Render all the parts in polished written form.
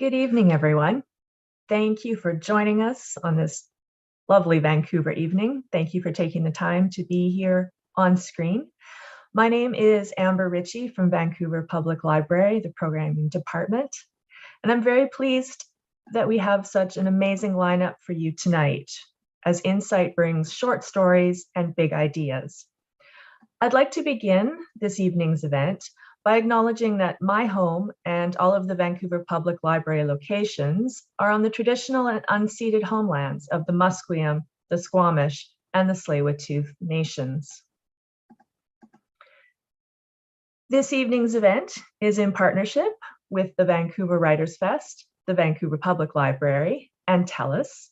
Good evening, everyone. Thank you for joining us on this lovely Vancouver evening. Thank you for taking the time to be here on screen. My name is Amber Ritchie from Vancouver Public Library, the Programming Department, and I'm very pleased that we have such an amazing lineup for you tonight, as Incite brings short stories and big ideas. I'd like to begin this evening's event by acknowledging that my home and all of the Vancouver Public Library locations are on the traditional and unceded homelands of the Musqueam, the Squamish, and the Tsleil-Waututh nations. This evening's event is in partnership with the Vancouver Writers Fest, the Vancouver Public Library, and TELUS.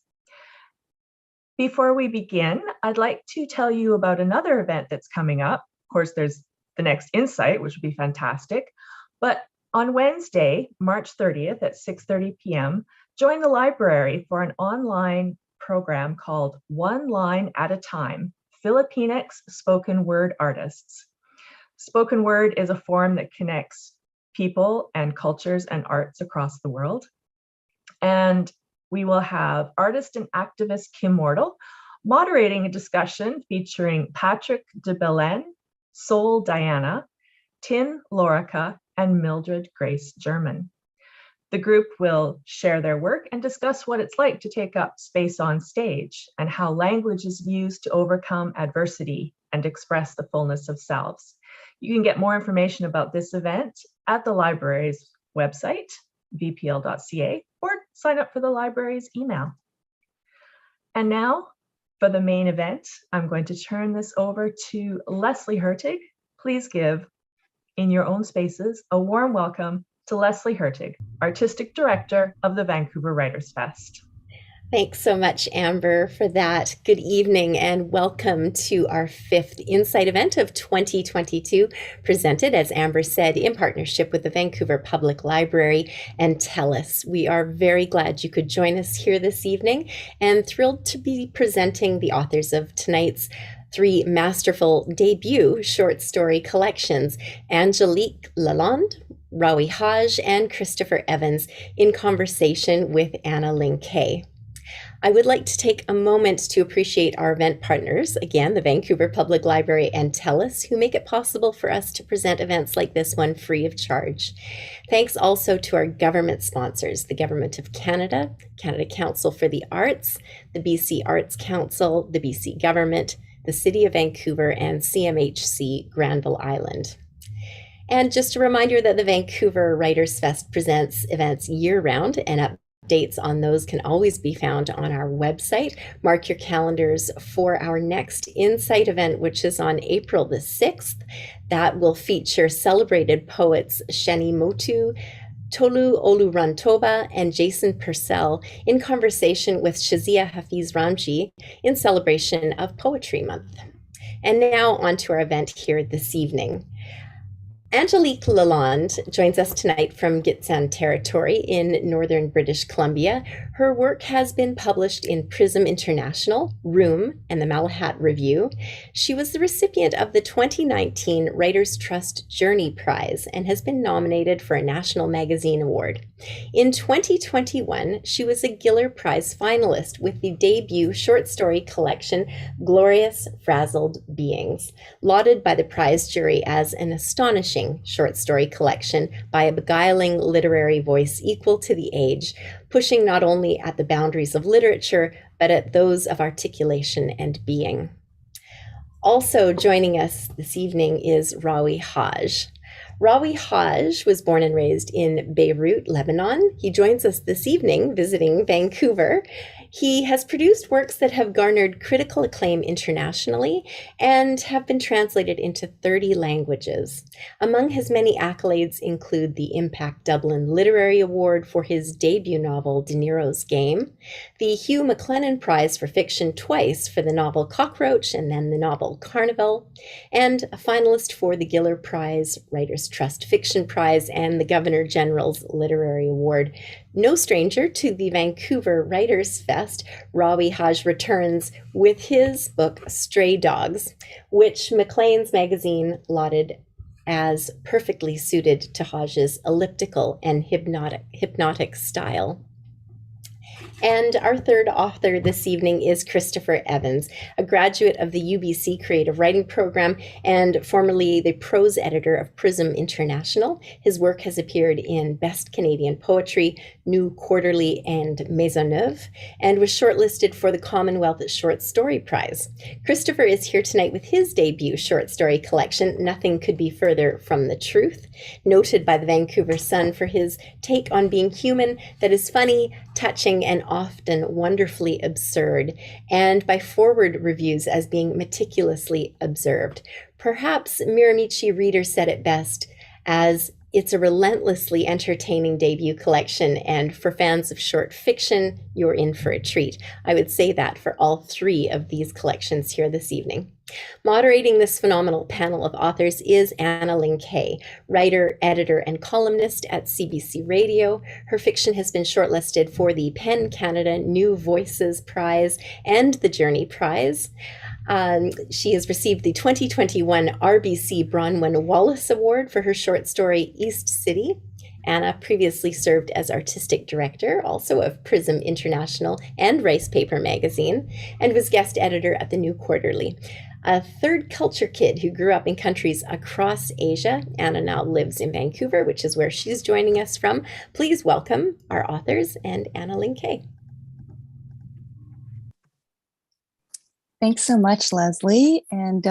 Before we begin, I'd like to tell you about another event that's coming up. Of course, there's the next Incite, which would be fantastic. But on Wednesday, March 30th at 6:30 p.m., join the library for an online program called One Line at a Time, Filipinx Spoken Word Artists. Spoken word is a forum that connects people and cultures and arts across the world. And we will have artist and activist Kim Mortal moderating a discussion featuring Patrick de Belen, Sol Diana, Tin Lorica, and Mildred Grace German. The group will share their work and discuss what it's like to take up space on stage and how language is used to overcome adversity and express the fullness of selves. You can get more information about this event at the library's website, vpl.ca, or sign up for the library's email. And now, for the main event, I'm going to turn this over to Leslie Hurtig. Please give, in your own spaces, a warm welcome to Leslie Hurtig, Artistic Director of the Vancouver Writers Fest. Thanks so much, Amber, for that. Good evening and welcome to our fifth Incite event of 2022, presented, as Amber said, in partnership with the Vancouver Public Library and TELUS. We are very glad you could join us here this evening and thrilled to be presenting the authors of tonight's three masterful debut short story collections, Angélique Lalonde, Rawi Hage, and Christopher Evans, in conversation with Ling Kaye. I would like to take a moment to appreciate our event partners, again, the Vancouver Public Library and TELUS, who make it possible for us to present events like this one free of charge. Thanks also to our government sponsors, the Government of Canada, Canada Council for the Arts, the BC Arts Council, the BC Government, the City of Vancouver, and CMHC Granville Island. And just a reminder that the Vancouver Writers Fest presents events year-round, and updates on those can always be found on our website. Mark your calendars for our next Incite event, which is on April the 6th. That will feature celebrated poets Sheni Motu, Tolu Olurantoba, and Jason Purcell in conversation with Shazia Hafiz Ramji in celebration of Poetry Month. And now on to our event here this evening. Angélique Lalonde joins us tonight from Gitxsan Territory in northern British Columbia. Her work has been published in Prism International, Room, and the Malahat Review. She was the recipient of the 2019 Writers Trust Journey Prize and has been nominated for a National Magazine Award. In 2021, she was a Giller Prize finalist with the debut short story collection Glorious Frazzled Beings, lauded by the prize jury as an astonishing short story collection by a beguiling literary voice equal to the age, pushing not only at the boundaries of literature, but at those of articulation and being. Also joining us this evening is Rawi Hage. Rawi Hage was born and raised in Beirut, Lebanon. He joins us this evening visiting Vancouver. He has produced works that have garnered critical acclaim internationally and have been translated into 30 languages. Among his many accolades include the Impact Dublin Literary Award for his debut novel, De Niro's Game, the Hugh MacLennan Prize for Fiction twice for the novel Cockroach and then the novel Carnival, and a finalist for the Giller Prize, Writers Trust Fiction Prize, and the Governor General's Literary Award. No stranger to the Vancouver Writers Fest, Rawi Hage returns with his book Stray Dogs, which Maclean's magazine lauded as perfectly suited to Hage's elliptical and hypnotic style. And our third author this evening is Christopher Evans, a graduate of the UBC Creative Writing Program and formerly the prose editor of Prism International. His work has appeared in Best Canadian Poetry, New Quarterly, and Maisonneuve, and was shortlisted for the Commonwealth Short Story Prize. Christopher is here tonight with his debut short story collection, Nothing Could Be Further from the Truth, noted by the Vancouver Sun for his take on being human that is funny, touching, and often wonderfully absurd, and by forward reviews as being meticulously observed. Perhaps Miramichi Reader said it best as it's a relentlessly entertaining debut collection, and for fans of short fiction, you're in for a treat. I would say that for all three of these collections here this evening. Moderating this phenomenal panel of authors is Ling Kaye, writer, editor, and columnist at CBC Radio. Her fiction has been shortlisted for the PEN Canada New Voices Prize and the Journey Prize. She has received the 2021 RBC Bronwyn Wallace Award for her short story East City. Anna previously served as artistic director, also of Prism International and Rice Paper Magazine, and was guest editor at the New Quarterly. A third culture kid who grew up in countries across Asia. Anna now lives in Vancouver, which is where she's joining us from. Please welcome our authors and Ling Kaye. Thanks so much, Leslie. And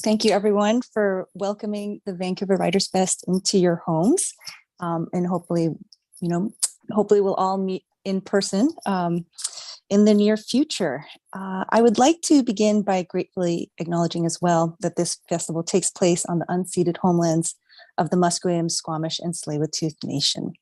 thank you everyone for welcoming the Vancouver Writers Fest into your homes. And hopefully we'll all meet in person in the near future. I would like to begin by gratefully acknowledging as well that this festival takes place on the unceded homelands of the Musqueam, Squamish, and Tsleil-Waututh Nation.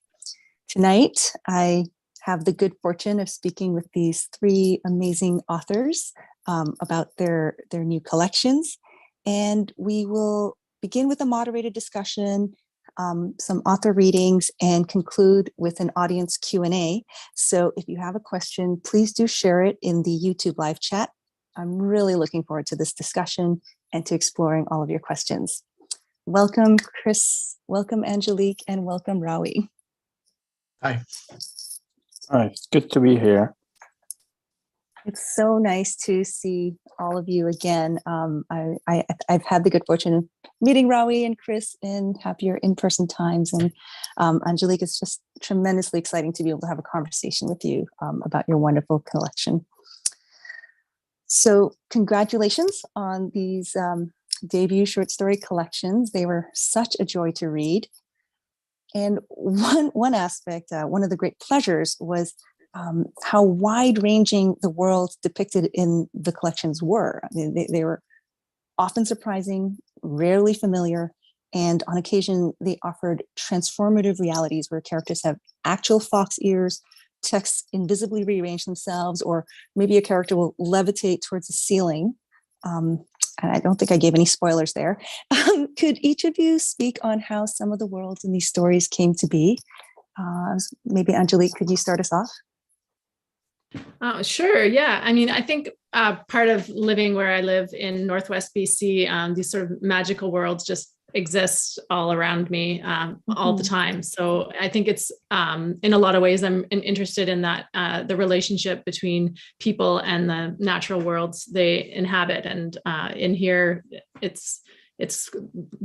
Tonight, I have the good fortune of speaking with these three amazing authors about their new collections. And we will begin with a moderated discussion, some author readings, and conclude with an audience Q&A. So if you have a question, please do share it in the YouTube live chat. I'm really looking forward to this discussion and to exploring all of your questions. Welcome, Chris. Welcome, Angélique, and welcome, Rawi. Hi. Hi, it's good to be here. It's so nice to see all of you again. I've had the good fortune of meeting Rawi and Chris in happier in-person times, and Angélique, it's just tremendously exciting to be able to have a conversation with you about your wonderful collection. So congratulations on these debut short story collections. They were such a joy to read. And one aspect, one of the great pleasures was how wide-ranging the worlds depicted in the collections were. I mean, they were often surprising, rarely familiar, and on occasion they offered transformative realities where characters have actual fox ears, texts invisibly rearrange themselves, or maybe a character will levitate towards the ceiling. And I don't think I gave any spoilers there. Could each of you speak on how some of the worlds in these stories came to be? Maybe Angélique, could you start us off? Oh, sure. Yeah. I mean, I think part of living where I live in Northwest BC, these sort of magical worlds just exist all around me all the time. So I think it's in a lot of ways, I'm interested in that, the relationship between people and the natural worlds they inhabit. And in here, it's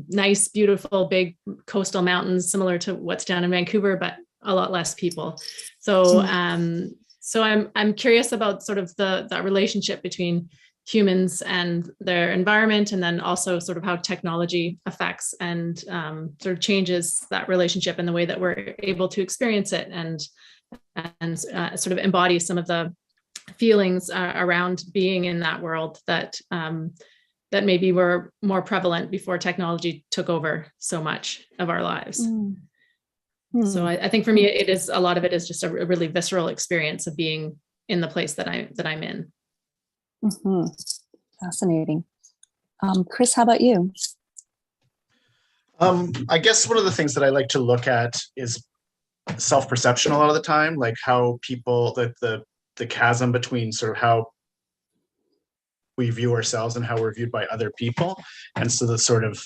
nice, beautiful, big coastal mountains, similar to what's down in Vancouver, but a lot less people. So So I'm curious about sort of that relationship between humans and their environment, and then also sort of how technology affects and sort of changes that relationship in the way that we're able to experience it and sort of embody some of the feelings around being in that world that maybe were more prevalent before technology took over so much of our lives. So I think for me, a lot of it is just a really visceral experience of being in the place that I'm in. Fascinating. Chris, how about you? I guess one of the things that I like to look at is self-perception a lot of the time, like how people, the chasm between sort of how we view ourselves and how we're viewed by other people, and so the sort of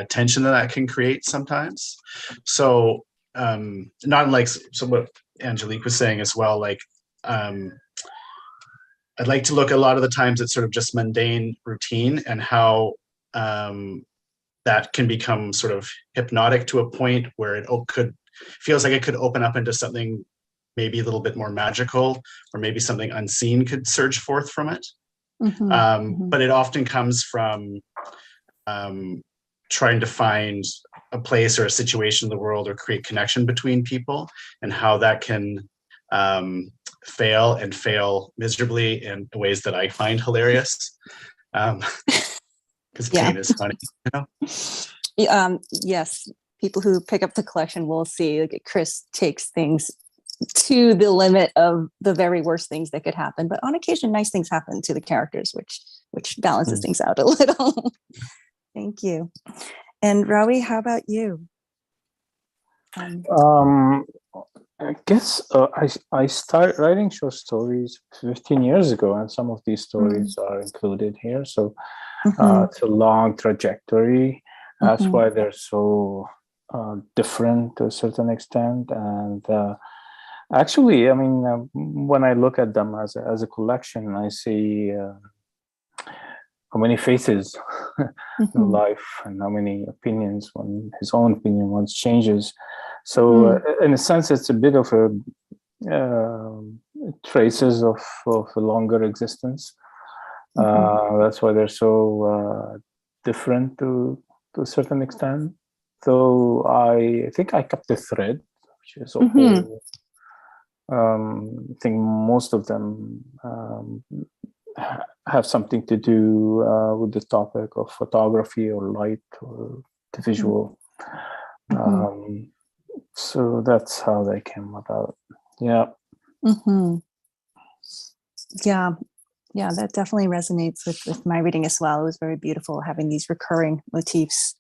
tension that can create sometimes. So not unlike what Angélique was saying as well, like I'd like to look a lot of the times at sort of just mundane routine and how that can become sort of hypnotic to a point where it feels like it could open up into something maybe a little bit more magical, or maybe something unseen could surge forth from it. But it often comes from trying to find a place or a situation in the world or create connection between people, and how that can fail miserably in ways that I find hilarious. Because pain is funny, Yes, people who pick up the collection will see like Chris takes things to the limit of the very worst things that could happen, but on occasion nice things happen to the characters, which balances things out a little. Thank you. And Rawi, how about you? I guess I started writing short stories 15 years ago, and some of these stories are included here. So it's a long trajectory. That's why they're so different to a certain extent. And actually, I mean, when I look at them as a collection, I see how many faces in life, and how many opinions, when his own opinion once changes. So in a sense, it's a bit of a traces of a longer existence. That's why they're so different to a certain extent. Though I think I kept the thread, which is a whole. I think most of them have something to do with the topic of photography or light or the visual. So that's how they came about. Yeah. Yeah, that definitely resonates with my reading as well. It was very beautiful having these recurring motifs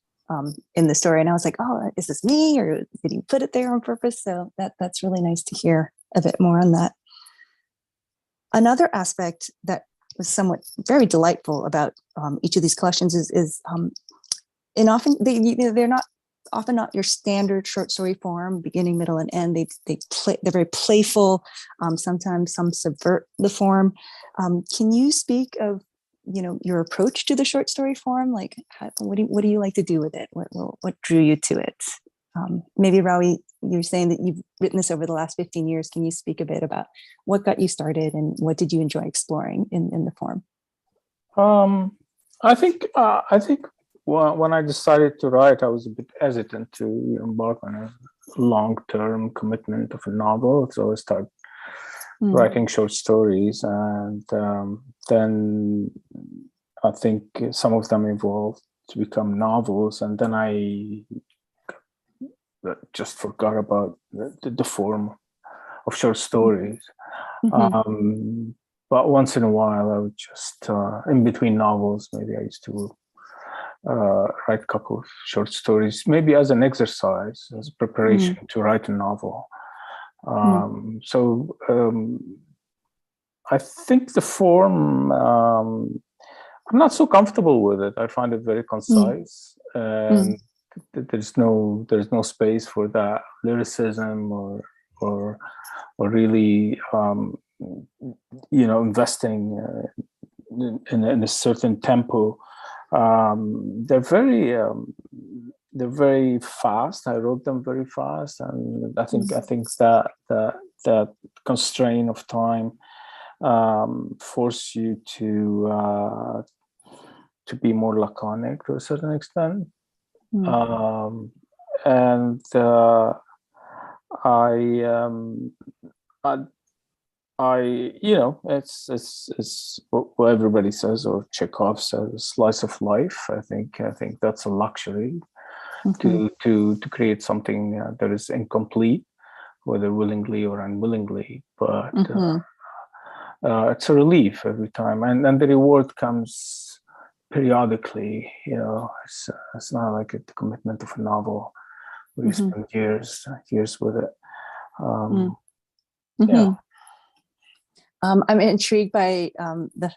in the story. And I was like, oh, is this me, or did you put it there on purpose? So that's really nice to hear a bit more on that. Another aspect that was somewhat very delightful about each of these collections is and often they're not often not your standard short story form, beginning, middle, and end. They're very playful. Sometimes some subvert the form. Can you speak of your approach to the short story form? Like, what do you like to do with it? What drew you to it? Maybe Rawi, you're saying that you've written this over the last 15 years. Can you speak a bit about what got you started and what did you enjoy exploring in the form? I think when I decided to write, I was a bit hesitant to embark on a long-term commitment of a novel. So I started writing short stories, and then I think some of them evolved to become novels, and then I just forgot about the form of short stories. But once in a while, I would just, in between novels, maybe I used to write a couple of short stories, maybe as an exercise, as a preparation to write a novel. So I think the form, I'm not so comfortable with it. I find it very concise, and there's no space for that lyricism or really investing in a certain tempo. They're very fast. I wrote them very fast, and I think that constraint of time force you to be more laconic to a certain extent. And it's what everybody says, or Chekhov says, a slice of life. I think that's a luxury to create something that is incomplete, whether willingly or unwillingly. But it's a relief every time, and the reward comes periodically. It's not like the commitment of a novel where you spend years with it. Yeah. I'm intrigued by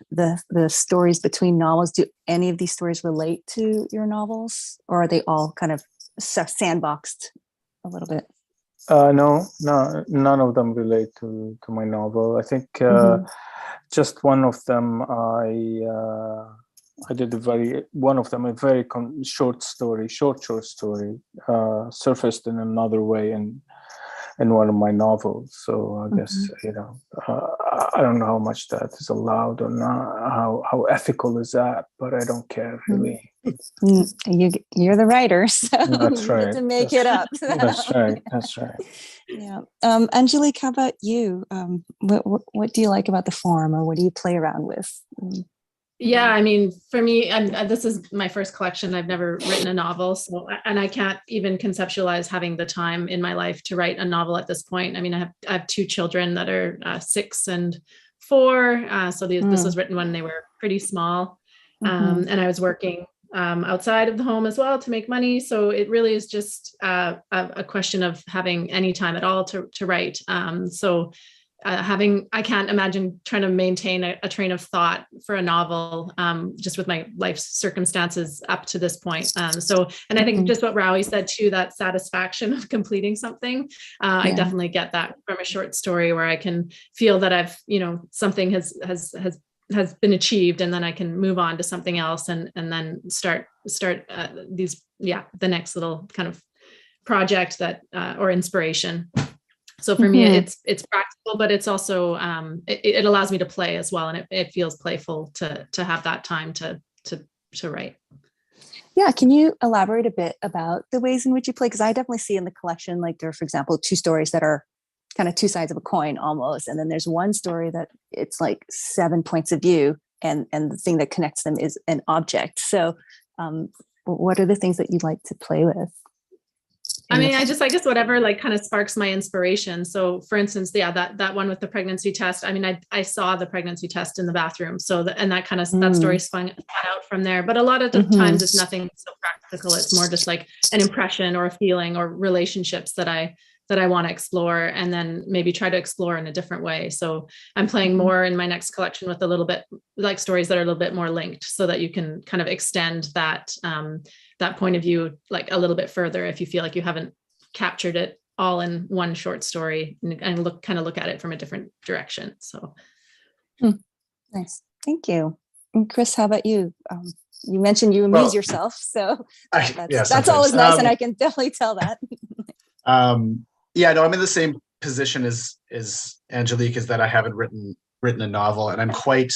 the stories between novels. Do any of these stories relate to your novels, or are they all kind of sandboxed a little bit? No, none of them relate to my novel. I think just one of them I did a very short story, short story, surfaced in another way in one of my novels. So I guess, I don't know how much that is allowed or not, how ethical is that, but I don't care really. You're the writer, so That's you right. get to make it up. That's right. That's right. Yeah. Angélique, how about you? What do you like about the form, or what do you play around with? Yeah, I mean, for me, this is my first collection. I've never written a novel, and I can't even conceptualize having the time in my life to write a novel at this point. I mean, I have two children that are 6 and 4, so this was written when they were pretty small, and I was working outside of the home as well to make money. So it really is just a question of having any time at all to write. I can't imagine trying to maintain a train of thought for a novel, just with my life circumstances up to this point. And I think just what Rawi said too, that satisfaction of completing something, I definitely get that from a short story where I can feel that I've, something has been achieved, and then I can move on to something else and then start the next little kind of project that or inspiration. So for me, it's practical, but it's also it allows me to play as well, and it feels playful to have that time to write. Yeah, can you elaborate a bit about the ways in which you play? Because I definitely see in the collection, like there are, for example, 2 stories that are kind of 2 sides of a coin almost, and then there's one story that it's like 7 points of view, and the thing that connects them is an object. So, what are the things that you'd like to play with? I mean, I guess whatever like kind of sparks my inspiration. So for instance, that one with the pregnancy test, I mean, I saw the pregnancy test in the bathroom. So that story spun out from there. But a lot of the times it's nothing so practical. It's more just like an impression or a feeling or relationships that I want to explore, and then maybe try to explore in a different way. So I'm playing more in my next collection with a little bit like stories that are a little bit more linked, so that you can kind of extend that point of view like a little bit further if you feel like you haven't captured it all in one short story, and look at it from a different direction. So nice, thank you. And Chris, how about you? You mentioned you amuse yourself, so that's always nice, and I can definitely tell that. I'm in the same position as Angélique, is that I haven't written a novel, and I'm quite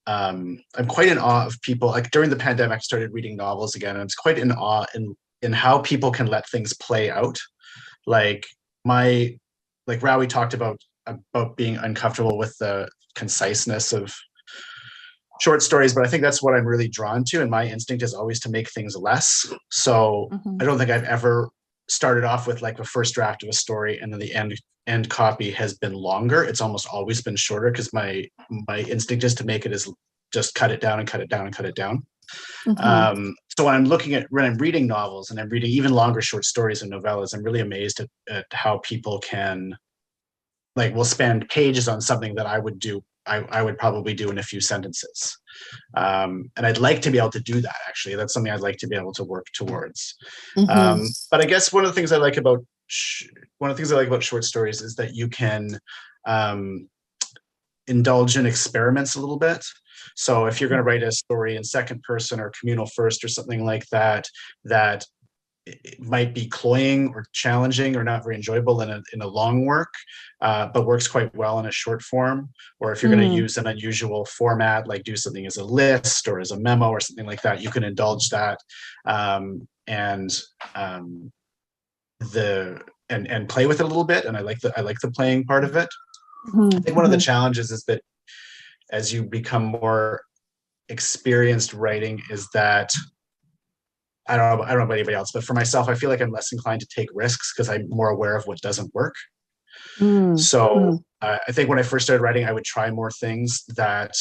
in awe of people. Like during the pandemic, I started reading novels again, and I'm quite in awe in how people can let things play out. Like Rawi talked about being uncomfortable with the conciseness of short stories, but I think that's what I'm really drawn to, and my instinct is always to make things less. So I don't think I've ever started off with like a first draft of a story and then the end copy has been longer. It's almost always been shorter, because my instinct is to make it as just cut it down and cut it down and cut it down. So when I'm reading novels, and I'm reading even longer short stories and novellas, I'm really amazed at how people can will spend pages on something that I would probably do in a few sentences. And I'd like to be able to do that, actually. That's something I'd like to be able to work towards. But I guess one of the things I like about short stories is that you can indulge in experiments a little bit. So if you're going to write a story in second person or communal first or something like that, that it might be cloying or challenging or not very enjoyable in a long work, but works quite well in a short form. Or if you're going to use an unusual format, like do something as a list or as a memo or something like that, you can indulge that and play with it a little bit. And I like the playing part of it. I think one of the challenges is that as you become more experienced writing, is that I don't know about anybody else, but for myself, I feel like I'm less inclined to take risks because I'm more aware of what doesn't work. I think when I first started writing, I would try more things that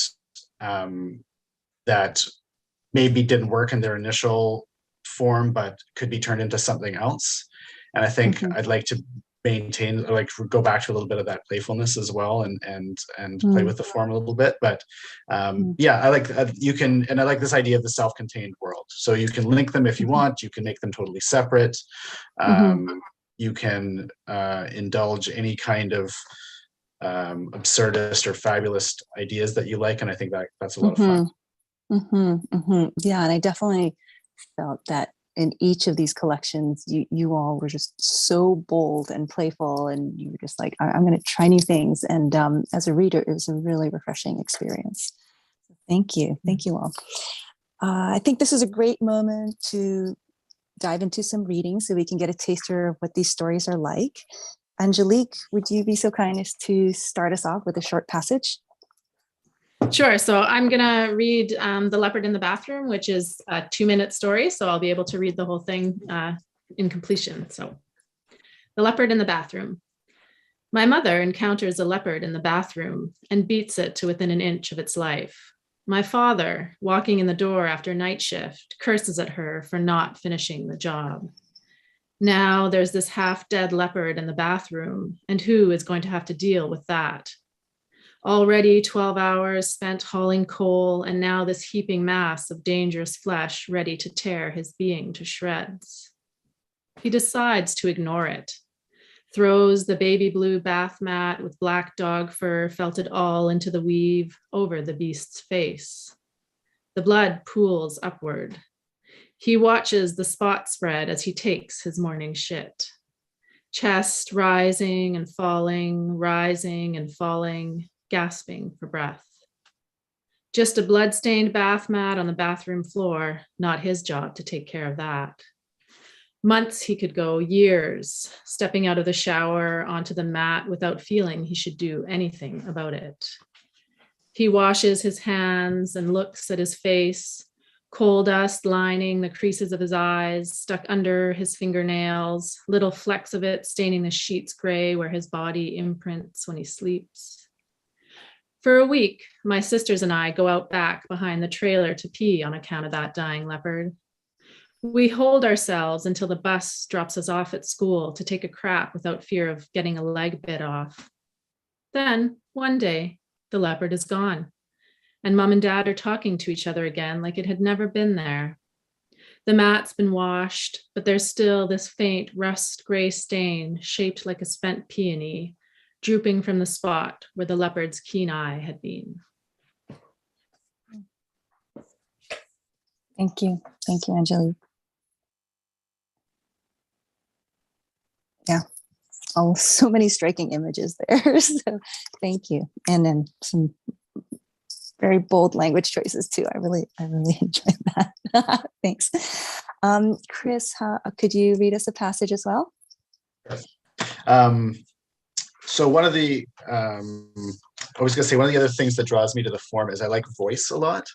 maybe didn't work in their initial form, but could be turned into something else. And I think I'd like to maintain, like go back to a little bit of that playfulness as well, and play with the form a little bit. But yeah, I like you can, and I like this idea of the self-contained world. So you can link them if you want. You can make them totally separate. You can indulge any kind of absurdist or fabulous ideas that you like, and I think that that's a lot of fun. Yeah, and I definitely felt that in each of these collections, you all were just so bold and playful, and you were just like, I'm going to try new things. And as a reader, it was a really refreshing experience. Thank you all. I think this is a great moment to dive into some reading so we can get a taster of what these stories are like. Angélique, would you be so kind as to start us off with a short passage? Sure. So I'm going to read The Leopard in the Bathroom, which is a 2-minute story. So I'll be able to read the whole thing in completion. So The Leopard in the Bathroom. My mother encounters a leopard in the bathroom and beats it to within an inch of its life. My father, walking in the door after night shift, curses at her for not finishing the job. Now there's this half-dead leopard in the bathroom, and who is going to have to deal with that? Already 12 hours spent hauling coal, and now this heaping mass of dangerous flesh ready to tear his being to shreds. He decides to ignore it, throws the baby blue bath mat with black dog fur felted all into the weave over the beast's face. The blood pools upward. He watches the spot spread as he takes his morning shit. Chest rising and falling, gasping for breath. Just a blood-stained bath mat on the bathroom floor, not his job to take care of that. Months he could go, years, stepping out of the shower onto the mat without feeling he should do anything about it. He washes his hands and looks at his face, coal dust lining the creases of his eyes, stuck under his fingernails, little flecks of it staining the sheets gray where his body imprints when he sleeps. For a week, my sisters and I go out back behind the trailer to pee on account of that dying leopard. We hold ourselves until the bus drops us off at school to take a crap without fear of getting a leg bit off. Then, one day, the leopard is gone, and Mom and Dad are talking to each other again like it had never been there. The mat's been washed, but there's still this faint rust gray stain shaped like a spent peony, drooping from the spot where the leopard's keen eye had been. Thank you, Angélique. Yeah, so many striking images there. So thank you, and then some very bold language choices too. I really enjoyed that. Thanks. Chris, could you read us a passage as well? So one of the, I was going to say, one of the other things that draws me to the form is I like voice a lot.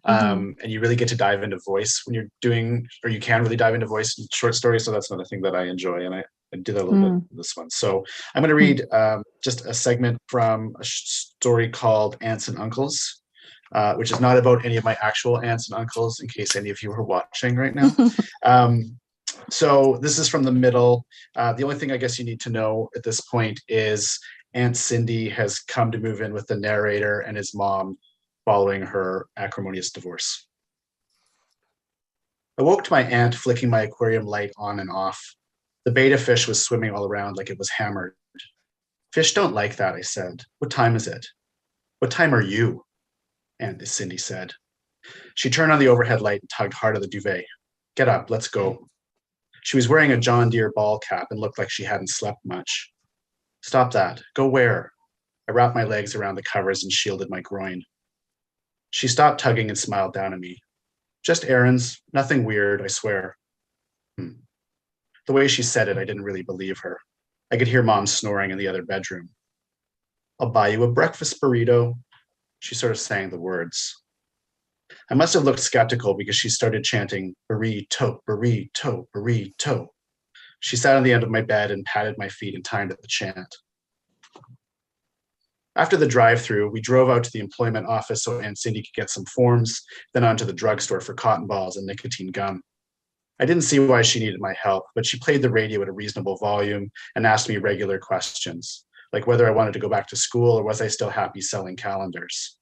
And you really get to dive into voice when you're doing, or you can really dive into voice in short stories. So that's another thing that I enjoy. And I did that a little bit in this one. So I'm going to read just a segment from a story called Aunts and Uncles, which is not about any of my actual aunts and uncles, in case any of you are watching right now. So this is from the middle. The only thing I guess you need to know at this point is Aunt Cindy has come to move in with the narrator and his mom following her acrimonious divorce. I woke to my aunt flicking my aquarium light on and off. The betta fish was swimming all around like it was hammered. Fish don't like that, I said. What time is it? What time are you? Aunt Cindy said. She turned on the overhead light and tugged hard at the duvet. Get up, let's go. She was wearing a John Deere ball cap and looked like she hadn't slept much. Stop that. Go where? I wrapped my legs around the covers and shielded my groin. She stopped tugging and smiled down at me. Just errands, nothing weird, I swear. The way she said it, I didn't really believe her. I could hear Mom snoring in the other bedroom. I'll buy you a breakfast burrito. She sort of sang the words. I must have looked skeptical because she started chanting, burrito, burrito, burrito. She sat on the end of my bed and patted my feet in time to the chant. After the drive-through, we drove out to the employment office so Aunt Cindy could get some forms, then on to the drugstore for cotton balls and nicotine gum. I didn't see why she needed my help, but she played the radio at a reasonable volume and asked me regular questions, like whether I wanted to go back to school or was I still happy selling calendars.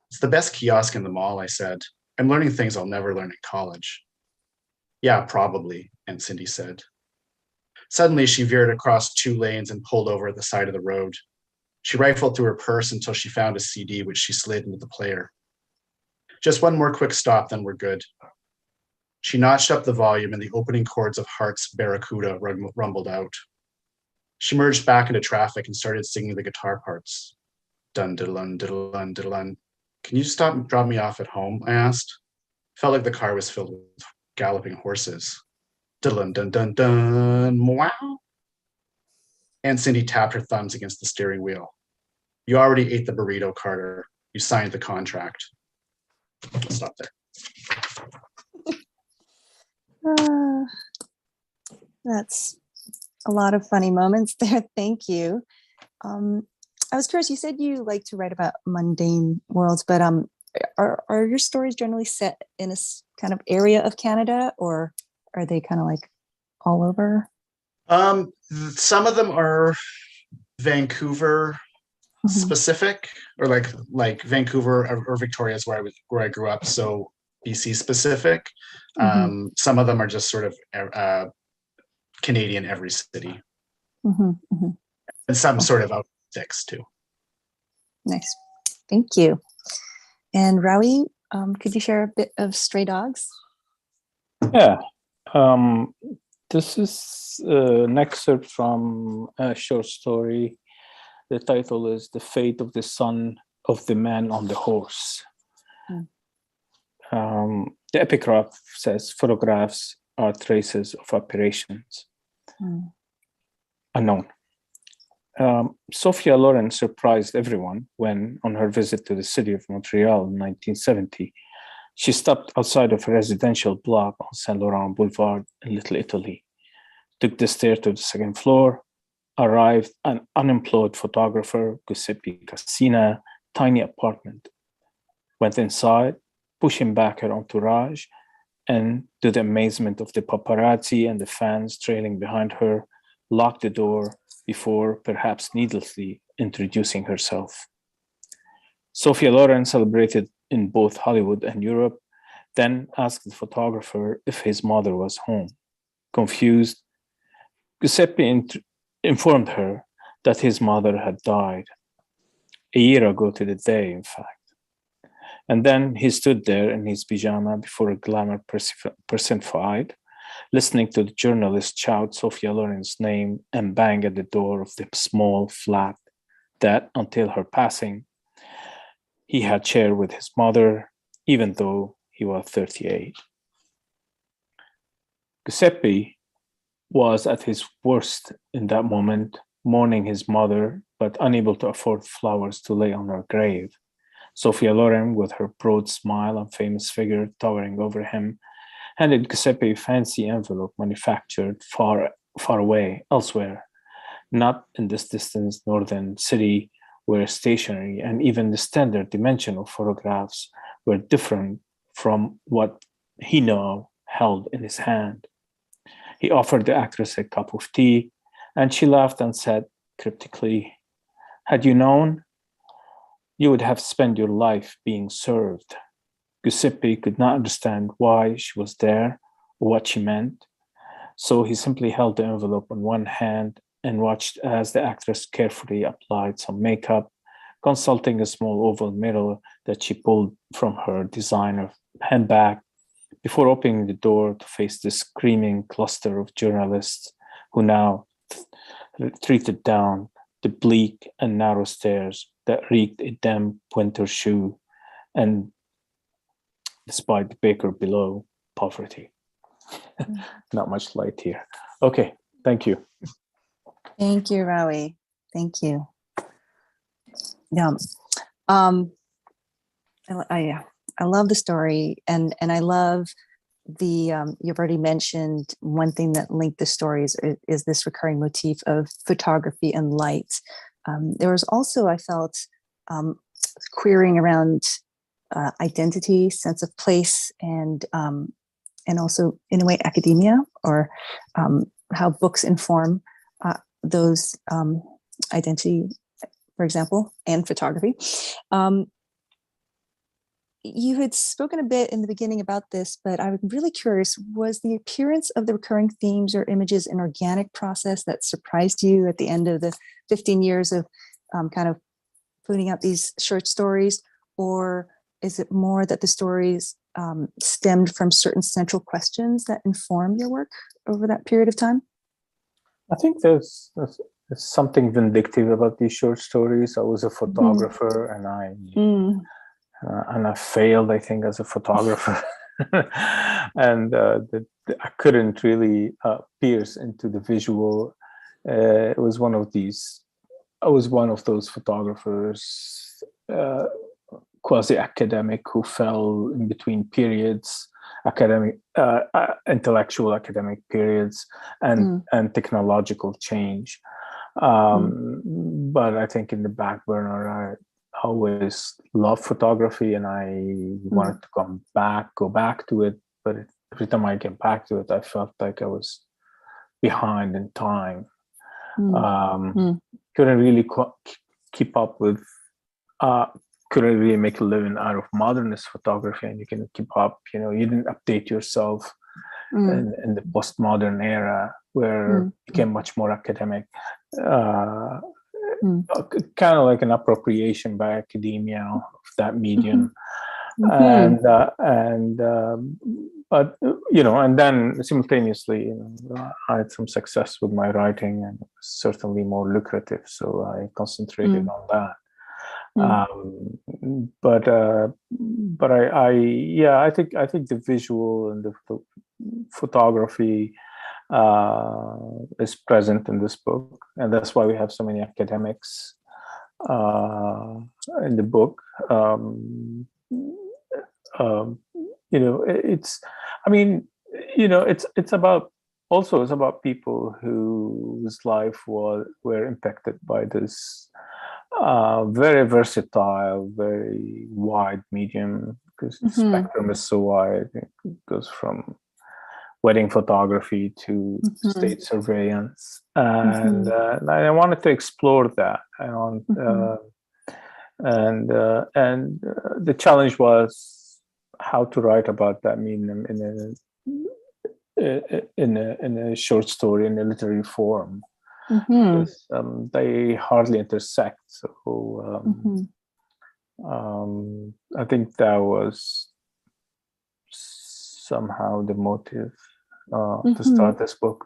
It's the best kiosk in the mall, I said. I'm learning things I'll never learn in college. Yeah, probably, Aunt Cindy said. Suddenly, she veered across 2 lanes and pulled over at the side of the road. She rifled through her purse until she found a CD, which she slid into the player. Just one more quick stop, then we're good. She notched up the volume and the opening chords of Heart's Barracuda rumbled out. She merged back into traffic and started singing the guitar parts. Dun diddle-un, diddle-un, diddle-un. Can you stop and drop me off at home? I asked. Felt like the car was filled with galloping horses. Diddle-un, dun dun dun, wow. Aunt Cindy tapped her thumbs against the steering wheel. You already ate the burrito, Carter. You signed the contract. I'll stop there. That's a lot of funny moments there. Thank you. I was curious, you said you like to write about mundane worlds, but are your stories generally set in a kind of area of Canada, or are they kind of like all over? Some of them are Vancouver specific, or like Vancouver or Victoria is where I grew up, so BC specific. Some of them are just sort of Canadian, every city, and some sort of out six too. Nice, thank you. And Rawi, could you share a bit of Stray Dogs? Yeah, this is an excerpt from a short story. The title is "The Fate of the Son of the Man on the Horse." The epigraph says, "Photographs are traces of apparitions." Unknown. Sophia Loren surprised everyone when, on her visit to the city of Montreal in 1970, she stopped outside of a residential block on Saint Laurent Boulevard in Little Italy, took the stairs to the second floor, arrived an unemployed photographer, Giuseppe Cassina, tiny apartment, went inside, pushing back her entourage, and to the amazement of the paparazzi and the fans trailing behind her, locked the door before perhaps needlessly introducing herself. Sophia Loren celebrated in both Hollywood and Europe, then asked the photographer if his mother was home. Confused, Giuseppe informed her that his mother had died, a year ago to the day, in fact. And then he stood there in his pajama before a glamour personified, listening to the journalist shout Sophia Loren's name and bang at the door of the small flat that, until her passing, he had shared with his mother, even though he was 38. Giuseppe was at his worst in that moment, mourning his mother, but unable to afford flowers to lay on her grave. Sophia Loren, with her broad smile and famous figure towering over him, handed Giuseppe a fancy envelope manufactured far away, elsewhere, not in this distant northern city where stationery and even the standard dimension of photographs were different from what he now held in his hand. He offered the actress a cup of tea, and she laughed and said cryptically, "Had you known, you would have spent your life being served." Giuseppe could not understand why she was there or what she meant, so he simply held the envelope in one hand and watched as the actress carefully applied some makeup, consulting a small oval mirror that she pulled from her designer handbag before opening the door to face the screaming cluster of journalists who now retreated down the bleak and narrow stairs that reeked a damp winter shoe and, despite the baker below, poverty. Not much light here. Okay, thank you. Thank you, Rawi. Thank you. Yeah, I love the story, and I love the you've already mentioned one thing that linked the stories is this recurring motif of photography and light. There was also, I felt, querying around identity, sense of place, and and also in a way academia, or how books inform those identity, for example, and photography. You had spoken a bit in the beginning about this, but I'm really curious, was the appearance of the recurring themes or images an organic process that surprised you at the end of the 15 years of kind of putting out these short stories? Or is it more that the stories stemmed from certain central questions that informed your work over that period of time? I think there's something vindictive about these short stories. I was a photographer, and I failed, I think, as a photographer. And I couldn't really pierce into the visual. I was one of those photographers, quasi-academic, who fell in between periods, intellectual academic periods, and technological change. But I think in the back burner, I always loved photography, and I wanted to go back to it. But every time I get back to it, I felt like I was behind in time. Couldn't really keep up with, couldn't really make a living out of modernist photography, and you can keep up, you didn't update yourself in the postmodern era, where it became much more academic. Kind of like an appropriation by academia of that medium. But and then simultaneously, I had some success with my writing, and it was certainly more lucrative, so I concentrated on that. But I think the visual and the photography is present in this book, and that's why we have so many academics in the book. It's about people whose life were impacted by this very versatile, very wide medium, because the spectrum is so wide. It goes from wedding photography to state surveillance, and I wanted to explore that. And the challenge was how to write about that medium in a short story, in a literary form, because they hardly intersect. So I think that was somehow the motive to start this book.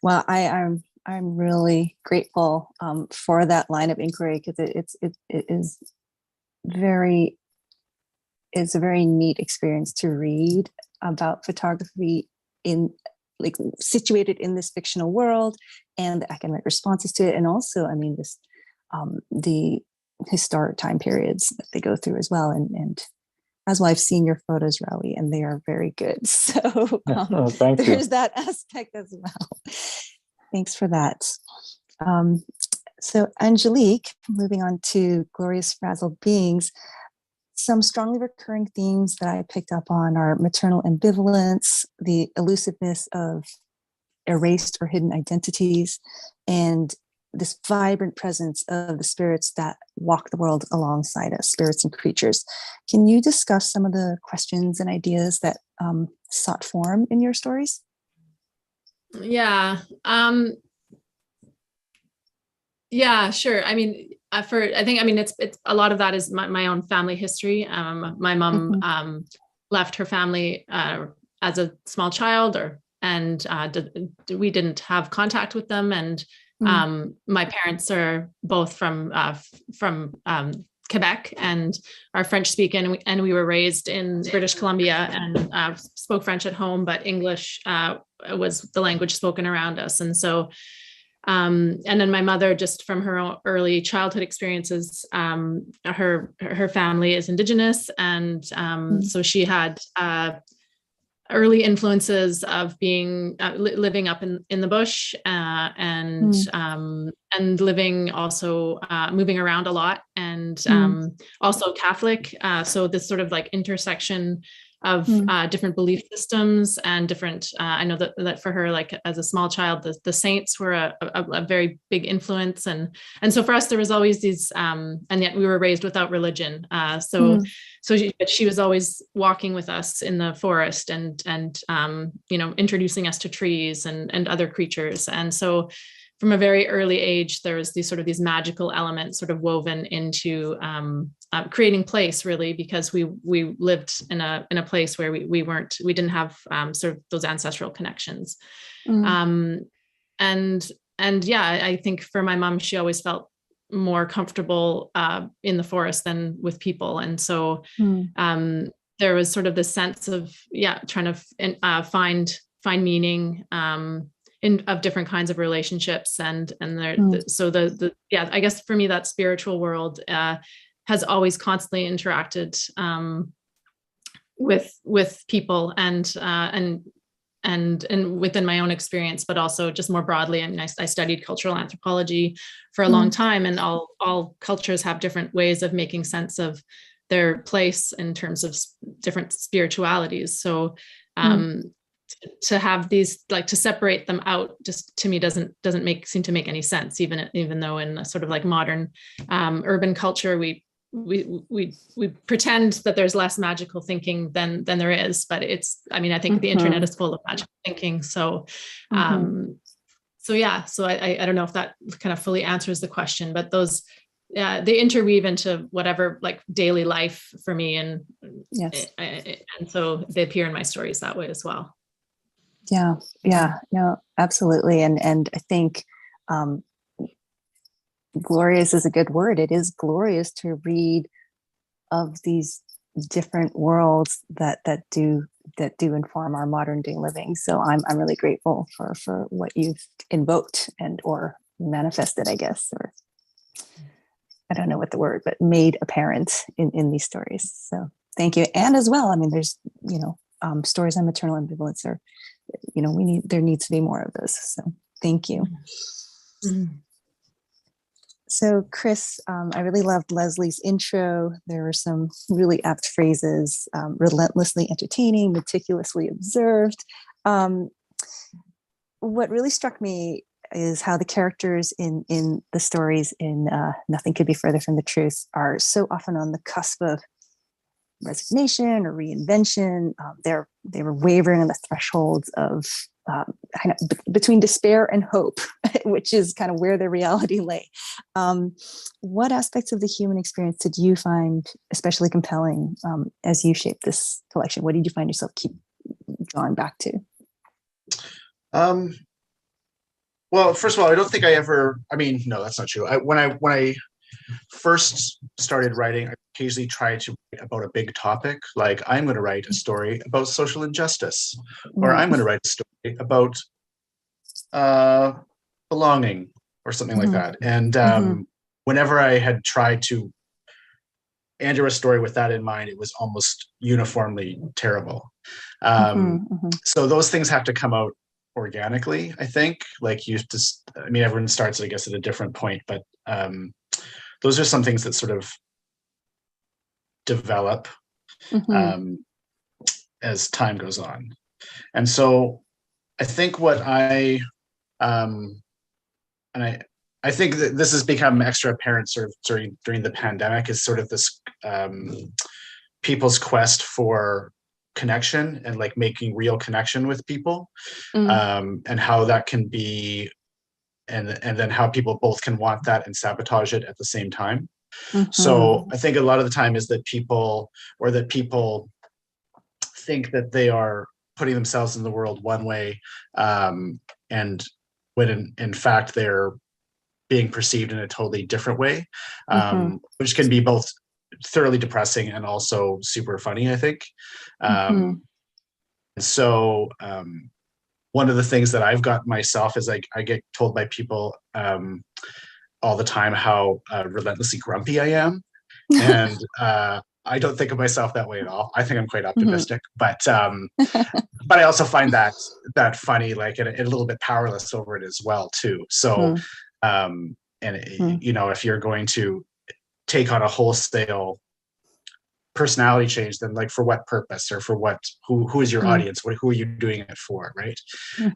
Well, I'm really grateful for that line of inquiry, because it's a very neat experience to read about photography situated in this fictional world, and the academic responses to it, and also, this the historic time periods that they go through as well. And as well, I've seen your photos, Rawi, and they are very good. So thank you. There's that aspect as well. Thanks for that. So Angélique, moving on to Glorious Frazzled Beings, some strongly recurring themes that I picked up on are maternal ambivalence, the elusiveness of erased or hidden identities, and this vibrant presence of the spirits that walk the world alongside us, spirits and creatures. Can you discuss some of the questions and ideas that sought form in your stories? Yeah. Sure. It's a lot of that is my own family history. My mom left her family as a small child, we didn't have contact with them, and my parents are both from Quebec and are French speaking, and we were raised in British Columbia and spoke French at home, but English was the language spoken around us. And so and then my mother, just from her early childhood experiences, her family is Indigenous, and so she had early influences of being living up in the bush, and living also moving around a lot, and also Catholic. So this sort of like intersection different belief systems and different. I know that for her, like as a small child, the saints were a very big influence, and so for us there was always these, and yet we were raised without religion. But she was always walking with us in the forest and introducing us to trees and other creatures, and so from a very early age, there was these magical elements sort of woven into creating place, really, because we lived in a place where we didn't have sort of those ancestral connections. And I think for my mom, she always felt more comfortable in the forest than with people, and so there was sort of this sense of trying to find meaning of different kinds of relationships, and I guess for me that spiritual world has always constantly interacted with people and within my own experience, but also just more broadly. I mean, I studied cultural anthropology for a long time, and all cultures have different ways of making sense of their place in terms of different spiritualities. So to have these, like, to separate them out, just to me doesn't seem to make any sense, even though in a sort of like modern urban culture we pretend that there's less magical thinking than there is, but I think the internet is full of magical thinking. So I don't know if that kind of fully answers the question, but those they interweave into whatever, like, daily life for me, and and so they appear in my stories that way as well. No, absolutely. And I think glorious is a good word. It is glorious to read of these different worlds that do inform our modern day living. So I'm really grateful for what you've invoked or manifested, I guess, or I don't know what the word, but made apparent in these stories. So thank you. And as well, I mean, there's, stories on maternal ambivalence are, there needs to be more of this. So thank you. So Chris, I really loved Leslie's intro. There were some really apt phrases: relentlessly entertaining, meticulously observed. What really struck me is how the characters in the stories in Nothing Could Be Further from the Truth are so often on the cusp of resignation or reinvention. They were wavering on the thresholds of kind of between despair and hope, which is kind of where their reality lay. What aspects of the human experience did you find especially compelling as you shaped this collection? What did you find yourself keep drawing back to? Well, first of all, I don't think no, that's not true. When I first started writing, I occasionally tried to write about a big topic, like I'm going to write a story about social injustice, or I'm going to write a story about belonging, or something like that. And whenever I had tried to enter a story with that in mind, it was almost uniformly terrible. So those things have to come out organically, I think. Like everyone starts, I guess, at a different point, but those are some things that sort of develop as time goes on. And so I think what I think that this has become extra apparent sort of during the pandemic, is sort of this people's quest for connection and like making real connection with people, and how that can be, and then how people both can want that and sabotage it at the same time. So I think a lot of the time is that people think that they are putting themselves in the world one way, and when in fact they're being perceived in a totally different way, which can be both thoroughly depressing and also super funny, I think. So one of the things that I've got myself is I get told by people all the time how relentlessly grumpy I am. And I don't think of myself that way at all. I think I'm quite optimistic, but I also find that funny, like, and a little bit powerless over it as well too. So, if you're going to take on a wholesale personality change, then like for what purpose, or for what, who is your audience? Who are you doing it for, right?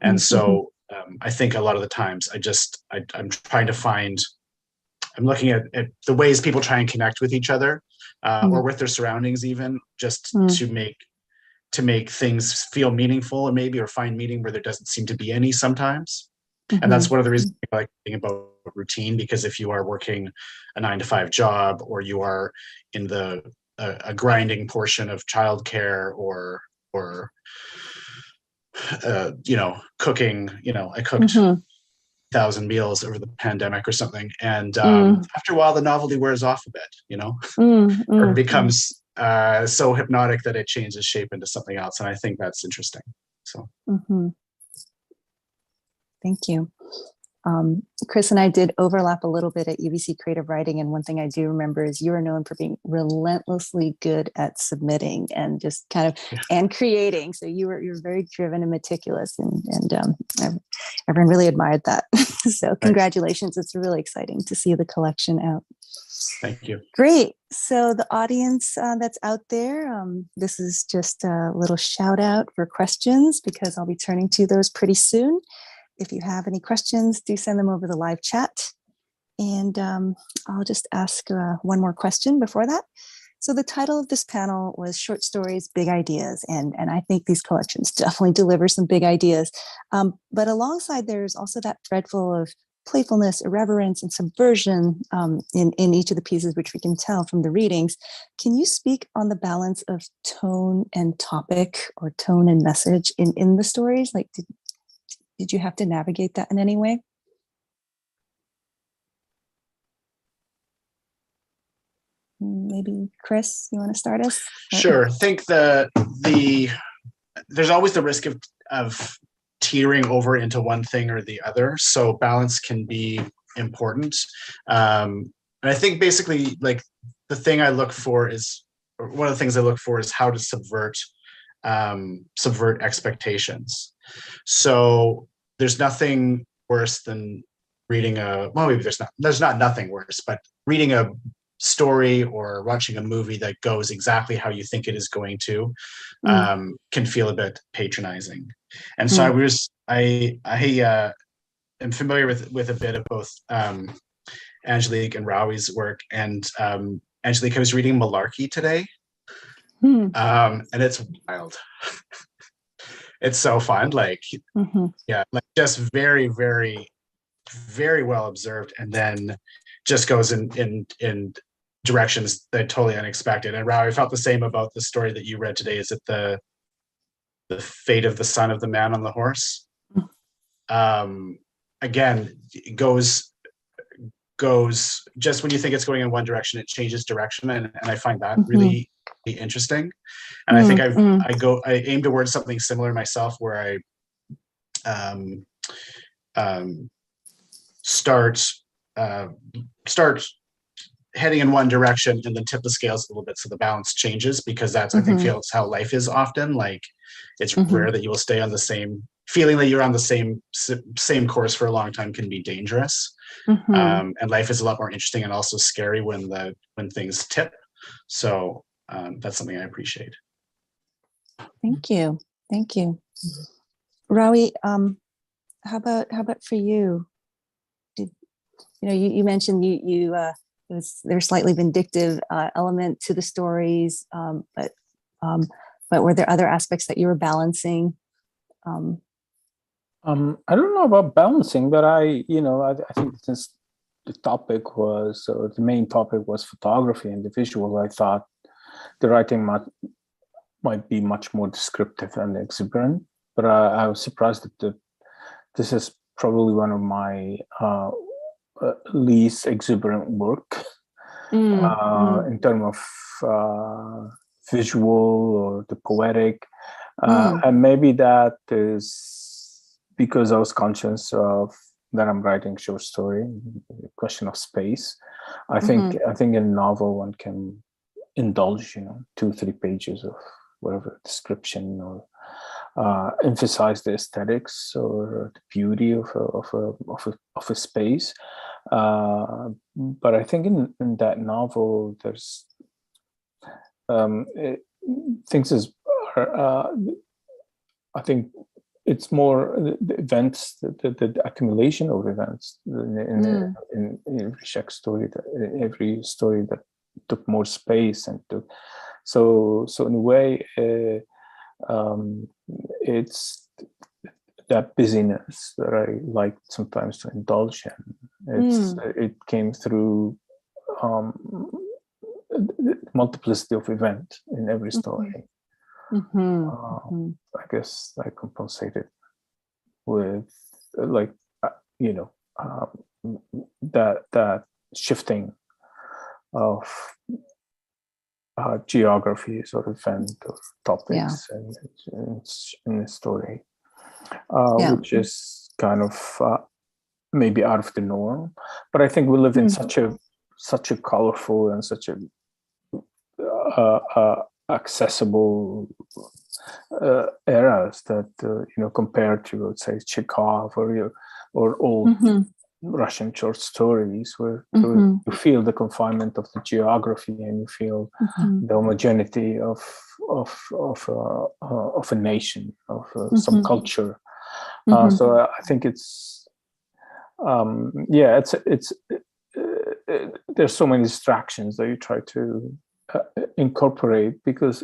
And so I think a lot of the times I'm trying to find, I'm looking at the ways people try and connect with each other, or with their surroundings, even just to make things feel meaningful, and maybe, or find meaning where there doesn't seem to be any sometimes. And that's one of the reasons I like thinking about routine, because if you are working a 9-to-5 job, or you are in a grinding portion of childcare, or cooking, I cooked 1,000 meals over the pandemic or something, and after a while the novelty wears off a bit, or becomes so hypnotic that it changes shape into something else. And I think that's interesting. So thank you. Chris and I did overlap a little bit at UBC Creative Writing, and one thing I do remember is you are known for being relentlessly good at submitting and just kind of and creating. So you're very driven and meticulous, and everyone really admired that. So congratulations! It's really exciting to see the collection out. Thank you. Great. So the audience that's out there, this is just a little shout out for questions, because I'll be turning to those pretty soon. If you have any questions, do send them over the live chat. And I'll just ask one more question before that. So the title of this panel was Short Stories, Big Ideas. And I think these collections definitely deliver some big ideas. But alongside, there's also that thread full of playfulness, irreverence, and subversion in each of the pieces, which we can tell from the readings. Can you speak on the balance of tone and topic, or tone and message in the stories? Like, did you have to navigate that in any way? Maybe Chris, you want to start us? Sure. I think there's always the risk of teetering over into one thing or the other. So balance can be important. And I think basically, like, the thing I look for is, or one of the things I look for is how to subvert expectations. So there's nothing worse than reading maybe there's not nothing worse, but reading a story or watching a movie that goes exactly how you think it is going to can feel a bit patronizing. And so I am familiar with a bit of both Angélique and Rawi's work, and Angélique, I was reading Malarkey today, and it's wild. It's so fun, like just very, very, very well observed, and then just goes in directions that are totally unexpected. And Rawi, I felt the same about the story that you read today. Is it the fate of the son of the man on the horse? Again, it goes just when you think it's going in one direction, it changes direction, and I find that really interesting. And I think I aim towards something similar myself, where I start heading in one direction and then tip the scales a little bit so the balance changes, because that's I think feels how life is often. Like, it's rare that you will stay on the same feeling that you're on the same course for a long time can be dangerous. And life is a lot more interesting and also scary when things tip. So that's something I appreciate. Thank you. Rawi, how about for you? You mentioned there's slightly vindictive element to the stories, but were there other aspects that you were balancing? I don't know about balancing, but I think since the topic was, the main topic was photography and the visual, I thought the writing might be much more descriptive and exuberant. But I was surprised that this is probably one of my least exuberant work in terms of visual or the poetic. And maybe that is because I was conscious of that I'm writing short story, the question of space. I think in a novel one can indulge, 2-3 pages of whatever description, or emphasize the aesthetics or the beauty of a space. But I think in that novel, there's things I think it's more the events, the accumulation of events in every Czech story, every story that took more space and took. So in a way, it's that busyness that I like sometimes to indulge in. It came through the multiplicity of event in every story. I guess I compensated with that shifting of geographies or event or topics in the story, which is kind of maybe out of the norm. But I think we live in such a colorful and such a accessible eras that compared to, let's say, Chekhov or old Russian short stories, where you feel the confinement of the geography and you feel the homogeneity of a nation, of some culture. So I think it's there's so many distractions that you try to incorporate, because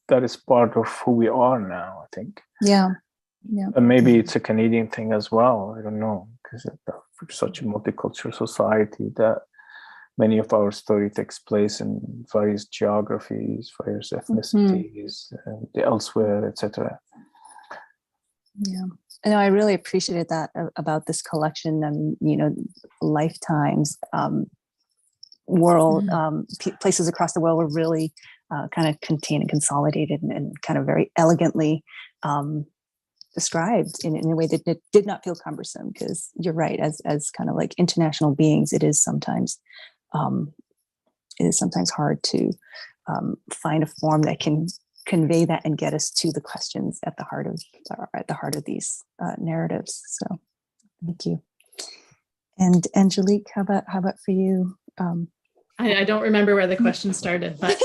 that is part of who we are now, I think. And maybe it's a Canadian thing as well, I don't know, because we're such a multicultural society that many of our story takes place in various geographies, various ethnicities, and elsewhere, etc. And I really appreciated that about this collection, and lifetimes, world, places across the world were really kind of contained and consolidated and kind of very elegantly described in a way that did not feel cumbersome. Because you're right, as kind of like international beings, it is sometimes hard to find a form that can convey that and get us to the questions at the heart of these narratives. So thank you. And Angélique, how about for you? I don't remember where the question started, but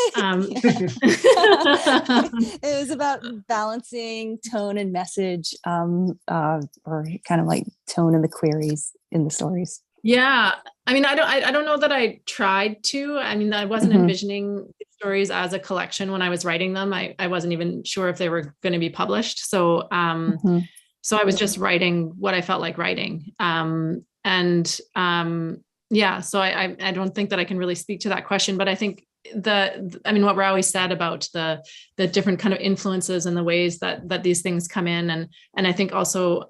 it was about balancing tone and message, or kind of like tone and the queries in the stories. Yeah, I mean, I don't know that I tried to. I mean, I wasn't envisioning stories as a collection when I was writing them. I wasn't even sure if they were going to be published. So so I was just writing what I felt like writing. So I don't think that I can really speak to that question, but I think what Rawi said about the different kind of influences and the ways that these things come in. And I think also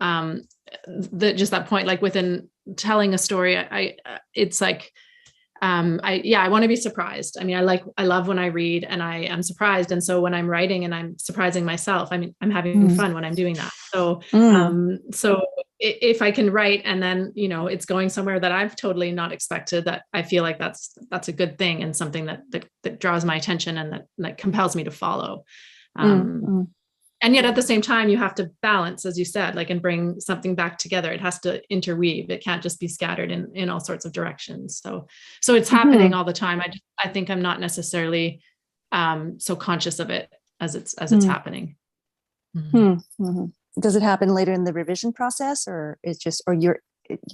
just that point, like within telling a story, it's like, I want to be surprised. I mean, I love when I read and I am surprised. And so when I'm writing and I'm surprising myself, I mean, I'm having fun when I'm doing that. So, so if I can write and then, it's going somewhere that I've totally not expected, that I feel like that's a good thing and something that draws my attention and that compels me to follow. And yet at the same time, you have to balance, as you said, and bring something back together. It has to interweave. It can't just be scattered in all sorts of directions. So it's happening all the time. I think I'm not necessarily so conscious of it as it's happening. Does it happen later in the revision process, or you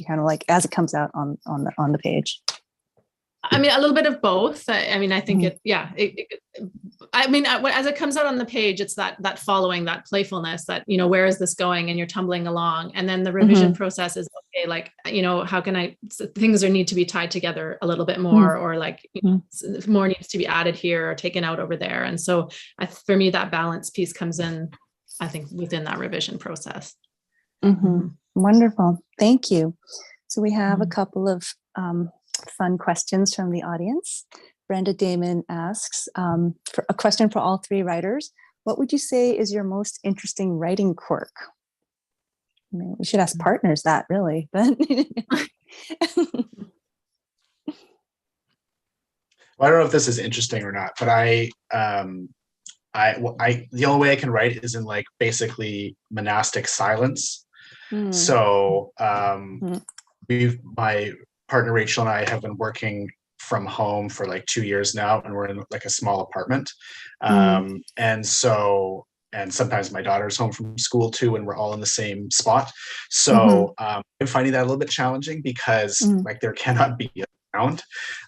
kind of like as it comes out on the page? I mean, a little bit of both. I think as it comes out on the page, it's that following, that playfulness, that, where is this going? And you're tumbling along. And then the revision process is, okay, how can things need to be tied together a little bit more, or more needs to be added here or taken out over there. And so for me, that balance piece comes in, I think, within that revision process. Wonderful. Thank you. So we have a couple of fun questions from the audience. Brenda Damon asks, for a question for all three writers: what would you say is your most interesting writing quirk? I mean, we should ask partners that, really, but Well, I don't know if this is interesting or not, but the only way I can write is in basically monastic silence. So my partner Rachel and I have been working from home for like 2 years now, and we're in like a small apartment. And sometimes my daughter's home from school too, and we're all in the same spot. So I'm finding that a little bit challenging because like there cannot be a sound.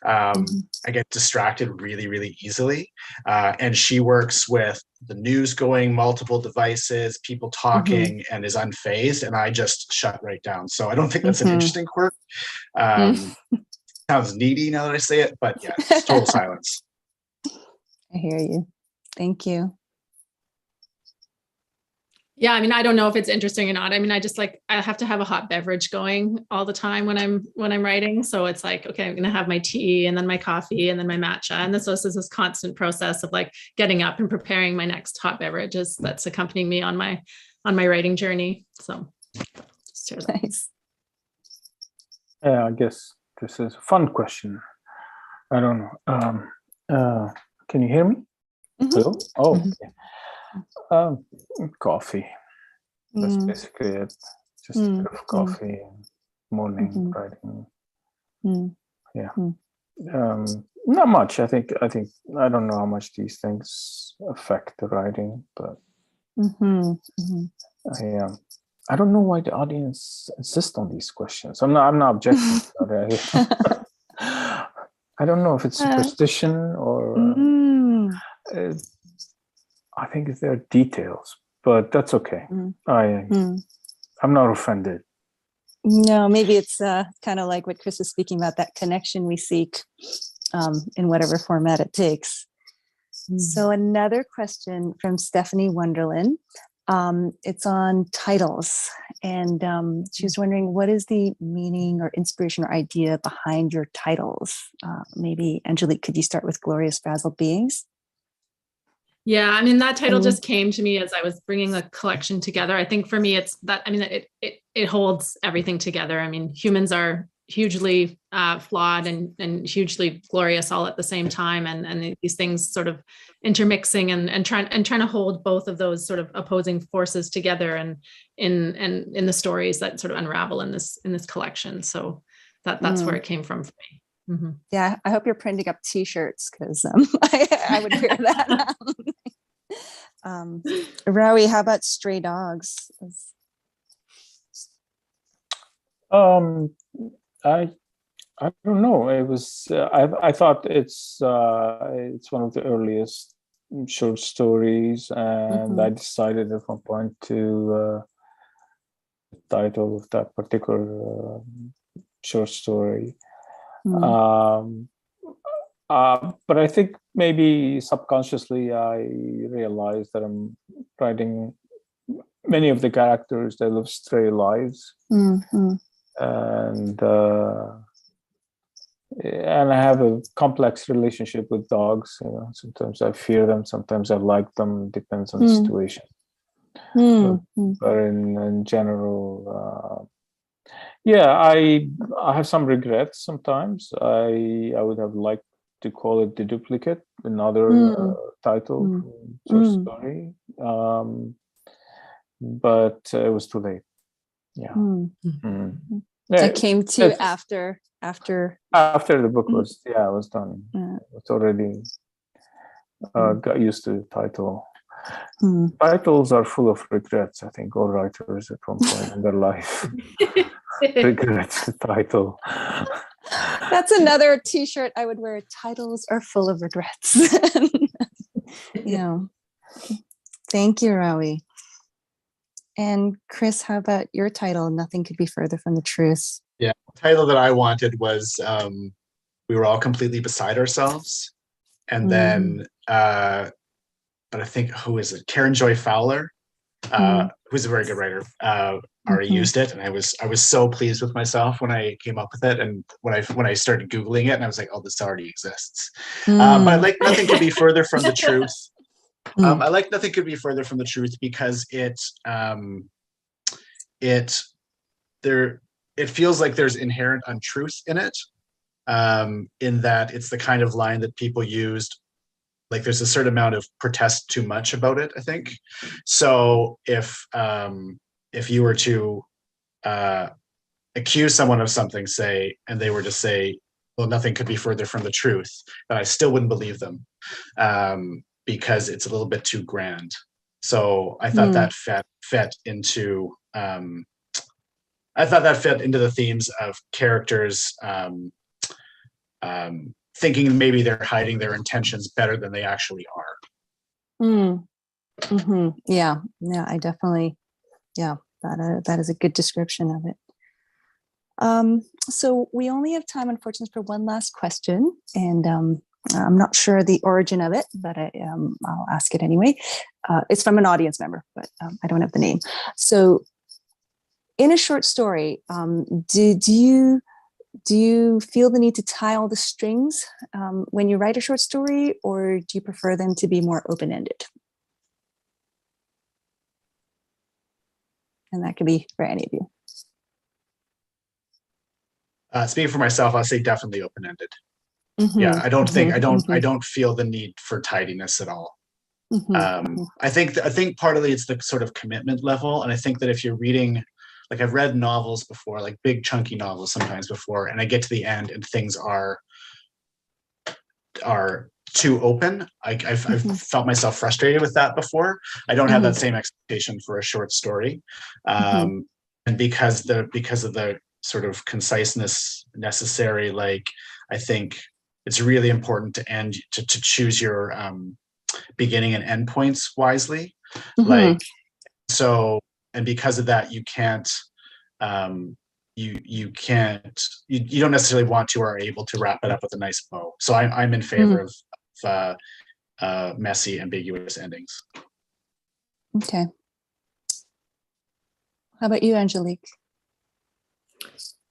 I get distracted really, really easily. And she works with the news going, multiple devices, people talking, and is unfazed, and I just shut right down. So I don't think that's an interesting quirk. Sounds needy now that I say it, but yeah, it's total silence. I hear you. Thank you. Yeah, I mean, I don't know if it's interesting or not. I mean, I have to have a hot beverage going all the time when I'm writing. So it's like, okay, I'm going to have my tea and then my coffee and then my matcha. And this is this constant process of like getting up and preparing my next hot beverages that's accompanying me on my writing journey. So nice. Yeah, I guess this is a fun question. I don't know. Can you hear me? Hello? Oh, okay. Coffee. That's basically it. Just a bit of coffee and morning writing. Yeah. Not much. I think I don't know how much these things affect the writing, but I don't know why the audience insists on these questions. I'm not objecting. I don't know if it's superstition or I think there are details, but that's okay. I'm not offended. No, maybe it's kind of like what Chris was speaking about, that connection we seek in whatever format it takes. So another question from Stephanie Wonderland. It's on titles, and she was wondering, what is the meaning or inspiration or idea behind your titles? Maybe Angélique, could you start with Glorious Frazzled Beings? Yeah, I mean, that title just came to me as I was bringing the collection together. I think for me, it's that, I mean, it holds everything together. I mean, humans are hugely flawed and hugely glorious all at the same time. And these things sort of intermixing and trying to hold both of those sort of opposing forces together and in the stories that sort of unravel in this collection. So that's where it came from for me. Yeah, I hope you're printing up T-shirts because I would wear that. Rawi, how about Stray Dogs? I don't know. It was I thought it's one of the earliest short stories, and I decided at one point to the title of that particular short story. But I think maybe subconsciously I realized that I'm writing many of the characters that live stray lives, and I have a complex relationship with dogs. You know, sometimes I fear them, sometimes I like them. Depends on the situation. But in general. Yeah, I have some regrets sometimes. I would have liked to call it The Duplicate, another title for story, but it was too late. Yeah. It came to after the book was done. It was already got used to the title. Titles are full of regrets. I think all writers at one point in their life regrets the title. That's another T-shirt I would wear. Titles are full of regrets. Yeah. Thank you, Rawi. And Chris, how about your title? Nothing could be further from the truth. Yeah, the title that I wanted was We Were All Completely Beside Ourselves. And then but I think, who is it? Karen Joy Fowler, who's a very good writer, already used it, and I was so pleased with myself when I came up with it, and when I started Googling it, and I was like, oh, this already exists. But I like Nothing Could Be Further from the Truth. I like Nothing Could Be Further from the Truth because it feels like there's inherent untruth in it, in that it's the kind of line that people used. Like there's a certain amount of protest too much about it, I think. So if you were to accuse someone of something, say, and they were to say, well, nothing could be further from the truth, then I still wouldn't believe them, because it's a little bit too grand. So I thought that fit into the themes of characters thinking maybe they're hiding their intentions better than they actually are. Yeah, I definitely, that is a good description of it. So we only have time, unfortunately, for one last question, and I'm not sure the origin of it, but I'll ask it anyway. It's from an audience member, but I don't have the name. So in a short story, do you feel the need to tie all the strings when you write a short story, or do you prefer them to be more open-ended? And that could be for any of you. Speaking for myself, I'll say definitely open-ended. Yeah, I don't feel the need for tidiness at all. I think partly it's the sort of commitment level, and I think that if you're reading, like I've read novels before, like big chunky novels sometimes before, and I get to the end and things are too open. I've felt myself frustrated with that before. I don't have that same expectation for a short story, and because of the sort of conciseness necessary, like I think it's really important to choose your beginning and end points wisely. Like, so, and because of that, you can't you don't necessarily want to or are able to wrap it up with a nice bow. So I'm in favor of messy, ambiguous endings. Okay. How about you, Angélique?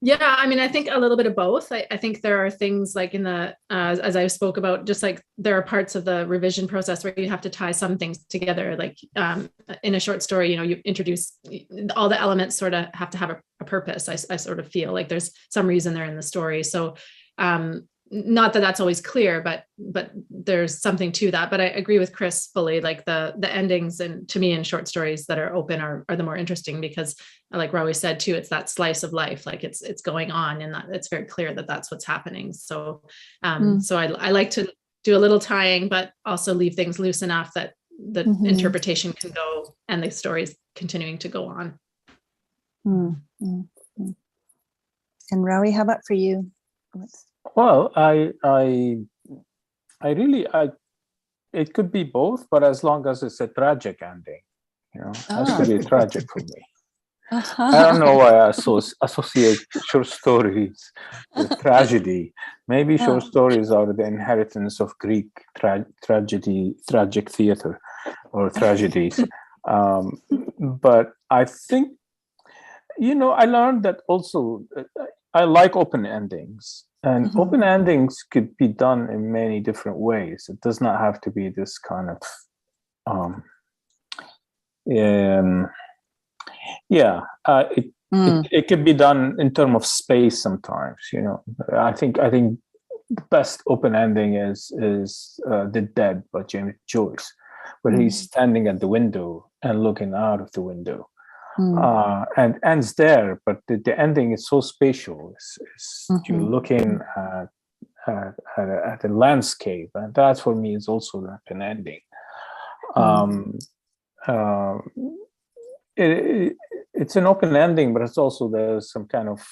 Yeah, I mean, I think a little bit of both. I think there are things like in the, as I spoke about, just like there are parts of the revision process where you have to tie some things together. Like in a short story, you know, you introduce all the elements sort of have to have a purpose. I sort of feel like there's some reason they're in the story. So not that that's always clear, but there's something to that. But I agree with Chris fully, like the endings, and to me in short stories that are open are the more interesting, because like Rawi said too, it's that slice of life, like it's going on, and that it's very clear that that's what's happening. So so I like to do a little tying, but also leave things loose enough that the interpretation can go and the story's continuing to go on. And Rawi, how about for you? Well, I really, it could be both, but as long as it's a tragic ending, you know, it has to be tragic for me. I don't know why I associate short stories with tragedy. Maybe short stories are the inheritance of Greek tragic theater or tragedies. But I think, you know, I learned that also I like open endings. And open endings could be done in many different ways. It does not have to be this kind of, it could be done in terms of space sometimes. You know, I think the best open ending is The Dead by James Joyce, where he's standing at the window and looking out of the window. And ends there, but the ending is so spatial. You're looking at the landscape, and that for me is also an ending. It's an open ending, but it's also there's some kind of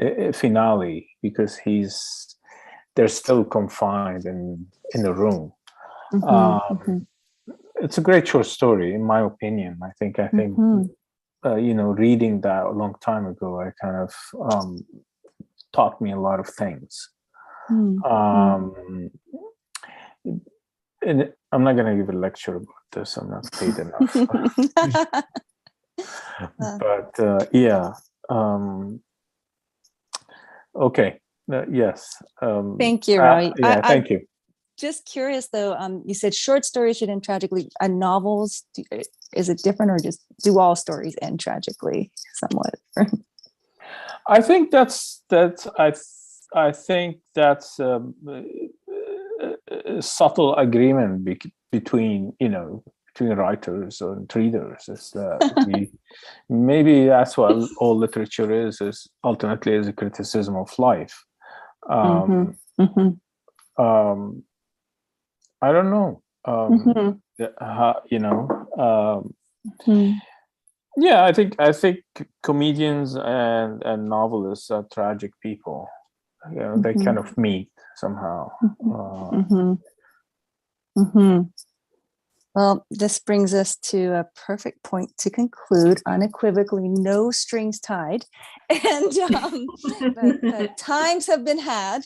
a finale, because they're still confined in the room. It's a great short story, in my opinion. I think, you know, reading that a long time ago, I kind of taught me a lot of things. And I'm not going to give a lecture about this. I'm not paid enough. But yeah. Okay. Yes. Thank you, Rawi. Thank you. Just curious though, you said short stories should end tragically. Novels, is it different, or just do all stories end tragically somewhat? I think that's I think that's a subtle agreement between between writers and readers. Is that maybe that's what all literature is ultimately is a criticism of life. I don't know. Yeah, I think comedians and novelists are tragic people. They kind of meet somehow. Well, this brings us to a perfect point to conclude. Unequivocally, no strings tied, and but times have been had.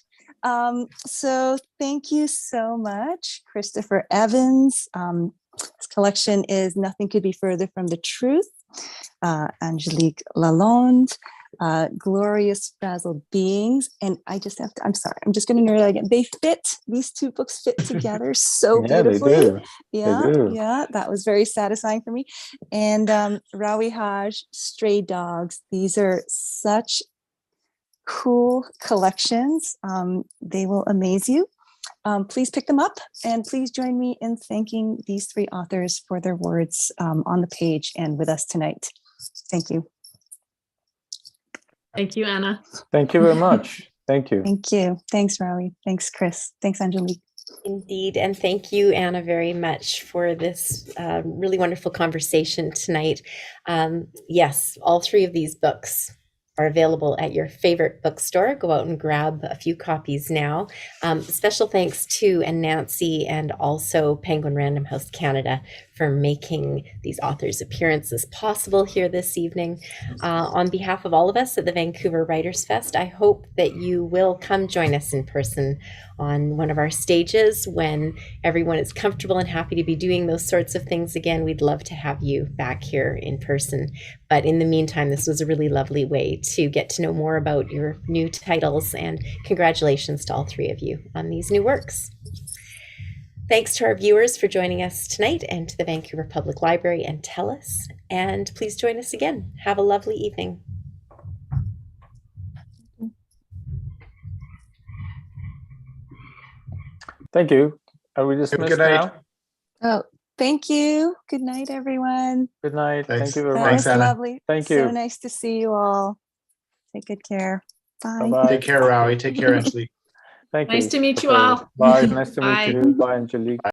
So thank you so much, Christopher Evans. This collection is Nothing Could Be Further from the Truth. Angélique Lalonde, Glorious Frazzled Beings. And I'm just going to nerd out again. These two books fit together so beautifully. They do. Yeah, that was very satisfying for me. And Rawi Hage, Stray Dogs. These are such cool collections. They will amaze you. Please pick them up, and please join me in thanking these three authors for their words on the page and with us tonight. Thank you. Thank you, Anna. Thank you very much. Thank you. Thank you. Thanks, Rawi. Thanks, Chris. Thanks, Angélique. Indeed. And thank you, Anna, very much for this really wonderful conversation tonight. Yes, all three of these books are available at your favorite bookstore. Go out and grab a few copies now. Special thanks to Nancy and also Penguin Random House Canada for making these authors' appearances possible here this evening. On behalf of all of us at the Vancouver Writers Fest, I hope that you will come join us in person on one of our stages when everyone is comfortable and happy to be doing those sorts of things again. We'd love to have you back here in person. But in the meantime, this was a really lovely way to get to know more about your new titles, and congratulations to all three of you on these new works. Thanks to our viewers for joining us tonight, and to the Vancouver Public Library and TELUS. And please join us again. Have a lovely evening. Thank you. Are we dismissed Good night. now? Oh, thank you. Good night, everyone. Good night. Thanks. Thank you very That much. was Anna. lovely. Thank So you. nice to see you all. Take good care. Bye. Bye-bye. Take care, Rawi. Take care, Angélique. Thank you. Nice to meet you Okay. all. Bye. Nice to meet Bye. you. Bye, Angélique.